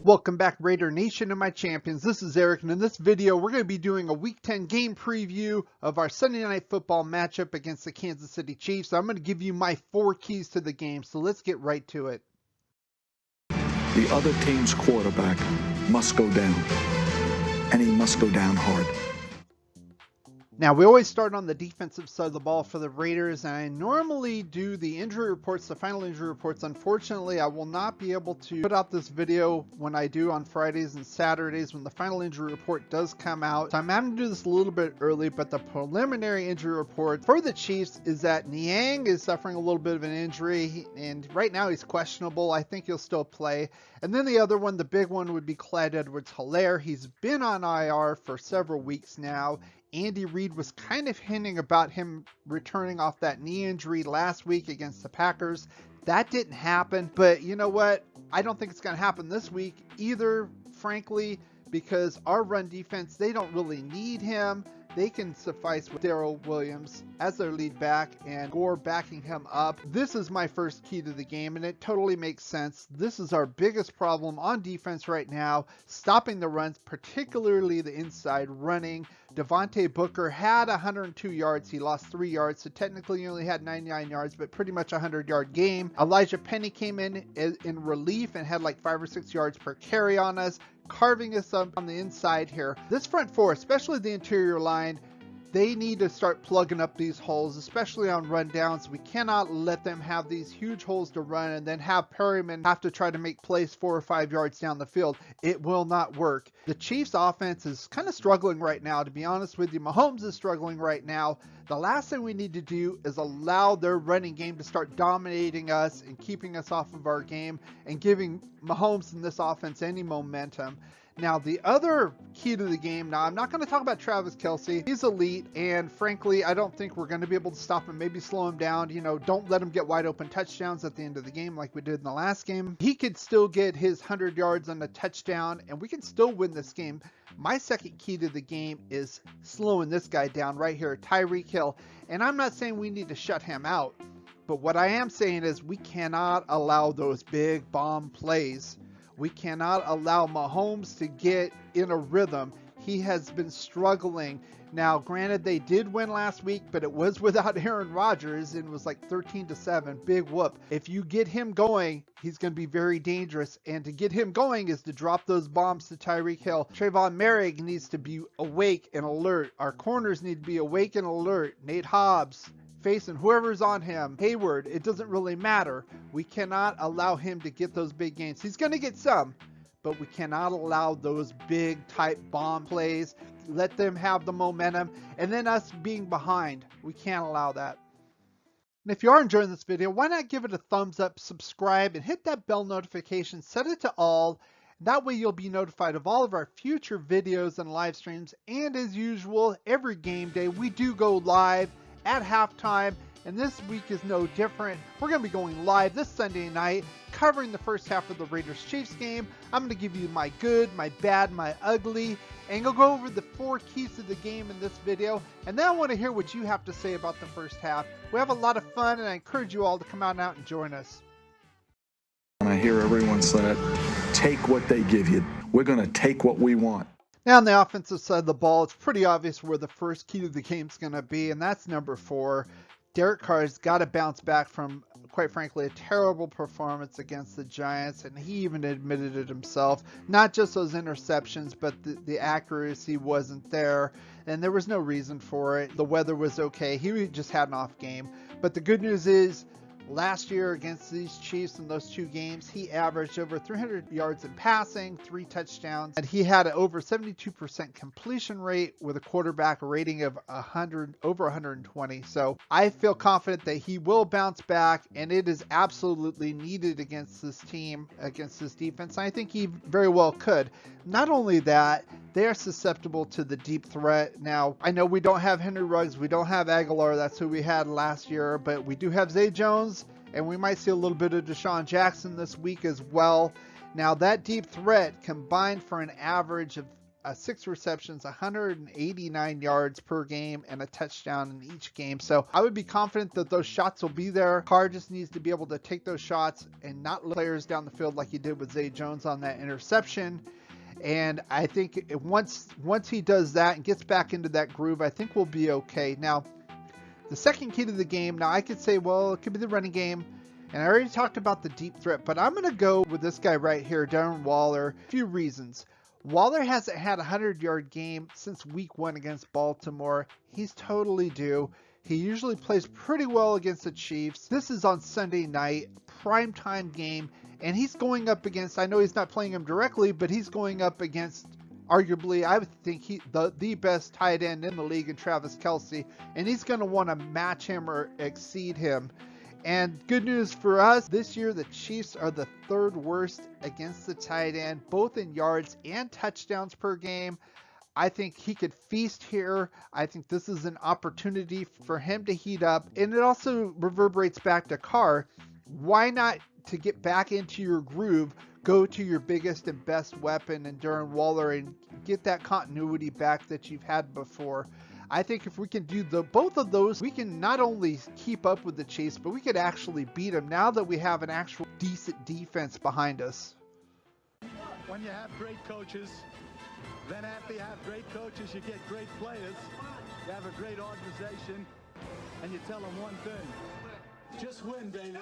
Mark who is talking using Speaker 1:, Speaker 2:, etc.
Speaker 1: Welcome back, Raider Nation and my champions. This is Eric, and in this video, we're going to be doing a Week 10 game preview of our Sunday Night Football matchup against the Kansas City Chiefs. I'm going to give you my 4 keys to the game, so let's get right to it.
Speaker 2: The other team's quarterback must go down, and he must go down hard.
Speaker 1: Now, we always start on the defensive side of the ball for the Raiders, and I normally do the injury reports, the final injury reports. Unfortunately, I will not be able to put out this video when I do on Fridays and Saturdays when the final injury report does come out. So I'm having to do this a little bit early, but the preliminary injury report for the Chiefs is that Niang is suffering a little bit of an injury, and right now he's questionable. I think he'll still play. And then the other one, the big one, would be Clyde Edwards-Helaire. He's been on IR for several weeks now. Andy Reid was kind of hinting about him returning off that knee injury last week against the Packers. That didn't happen, but you know what? I don't think it's going to happen this week either, frankly, because our run defense, they don't really need him. They can suffice with Darrell Williams as their lead back and Gore backing him up. This is my first key to the game, and it totally makes sense. This is our biggest problem on defense right now, stopping the runs, particularly the inside running. Devontae Booker had 102 yards. He lost 3 yards, so technically he only had 99 yards, but pretty much a 100-yard game. Elijah Penny came in relief and had like 5 or 6 yards per carry on us, carving us up on the inside here. This front four, especially the interior line, they need to start plugging up these holes, especially on rundowns. We cannot let them have these huge holes to run and then have Perryman have to try to make plays 4 or 5 yards down the field. It will not work. The Chiefs offense is kind of struggling right now, to be honest with you. Mahomes is struggling right now. The last thing we need to do is allow their running game to start dominating us and keeping us off of our game and giving Mahomes and this offense any momentum. Now, the other key to the game, now I'm not going to talk about Travis Kelce. He's elite, and frankly, I don't think we're going to be able to stop him, maybe slow him down. You know, don't let him get wide open touchdowns at the end of the game like we did in the last game. He could still get his 100 yards on a touchdown, and we can still win this game. My second key to the game is slowing this guy down right here, Tyreek Hill. And I'm not saying we need to shut him out, but what I am saying is we cannot allow those big bomb plays. We cannot allow Mahomes to get in a rhythm. He has been struggling. Now, granted, they did win last week, but it was without Aaron Rodgers, and it was like 13-7, big whoop. If you get him going, he's going to be very dangerous, and to get him going is to drop those bombs to Tyreek Hill. Trayvon Merrick needs to be awake and alert. Our corners need to be awake and alert. Nate Hobbs, facing whoever's on him, Hayward, it doesn't really matter. We cannot allow him to get those big gains. He's going to get some, but we cannot allow those big type bomb plays. Let them have the momentum, and then us being behind. We can't allow that. And if you are enjoying this video, why not give it a thumbs up, subscribe, and hit that bell notification, set it to all. That way you'll be notified of all of our future videos and live streams. And as usual, every game day, we do go live at halftime, and this week is no different. We're going to be going live this Sunday night, covering the first half of the Raiders-Chiefs game. I'm going to give you my good, my bad, my ugly, and I'll go over the 4 keys to the game in this video, and then I want to hear what you have to say about the first half. We have a lot of fun, and I encourage you all to come out and join us.
Speaker 2: And I hear everyone say it, take what they give you. We're going to take what we want.
Speaker 1: Now, on the offensive side of the ball, it's pretty obvious where the first key to the game is going to be, and that's number 4. Derek Carr's got to bounce back from, quite frankly, a terrible performance against the Giants, and he even admitted it himself. Not just those interceptions, but the accuracy wasn't there, and there was no reason for it. The weather was okay. He just had an off game. But the good news is, last year against these Chiefs in those 2 games, he averaged over 300 yards in passing, 3 touchdowns, and he had an over 72% completion rate with a quarterback rating of over 120. So I feel confident that he will bounce back, and it is absolutely needed against this team, against this defense. And I think he very well could. Not only that, they are susceptible to the deep threat. Now, I know we don't have Henry Ruggs, we don't have Aguilar, that's who we had last year, but we do have Zay Jones, and we might see a little bit of Deshaun Jackson this week as well. Now, that deep threat combined for an average of 6 receptions, 189 yards per game, and a touchdown in each game. So I would be confident that those shots will be there. Carr just needs to be able to take those shots and not let players down the field like he did with Zay Jones on that interception. And I think once he does that and gets back into that groove, I think we'll be okay. Now, the second key to the game, now I could say, well, it could be the running game. And I already talked about the deep threat, but I'm going to go with this guy right here, Darren Waller. A few reasons. Waller hasn't had a 100-yard game since week 1 against Baltimore. He's totally due. He usually plays pretty well against the Chiefs. This is on Sunday night, primetime game, and he's going up against, I know he's not playing him directly, but he's going up against arguably, I would think the best tight end in the league in Travis Kelce, and he's going to want to match him or exceed him. And good news for us, this year the Chiefs are the 3rd worst against the tight end, both in yards and touchdowns per game. I think he could feast here. I think this is an opportunity for him to heat up. And it also reverberates back to Carr. Why not, to get back into your groove, go to your biggest and best weapon in Darren Waller and get that continuity back that you've had before? I think if we can do both of those, we can not only keep up with the Chiefs, but we could actually beat them now that we have an actual decent defense behind us.
Speaker 3: When you have great coaches, then after you have great coaches, you get great players. You have a great organization, and you tell them one thing: just win, baby.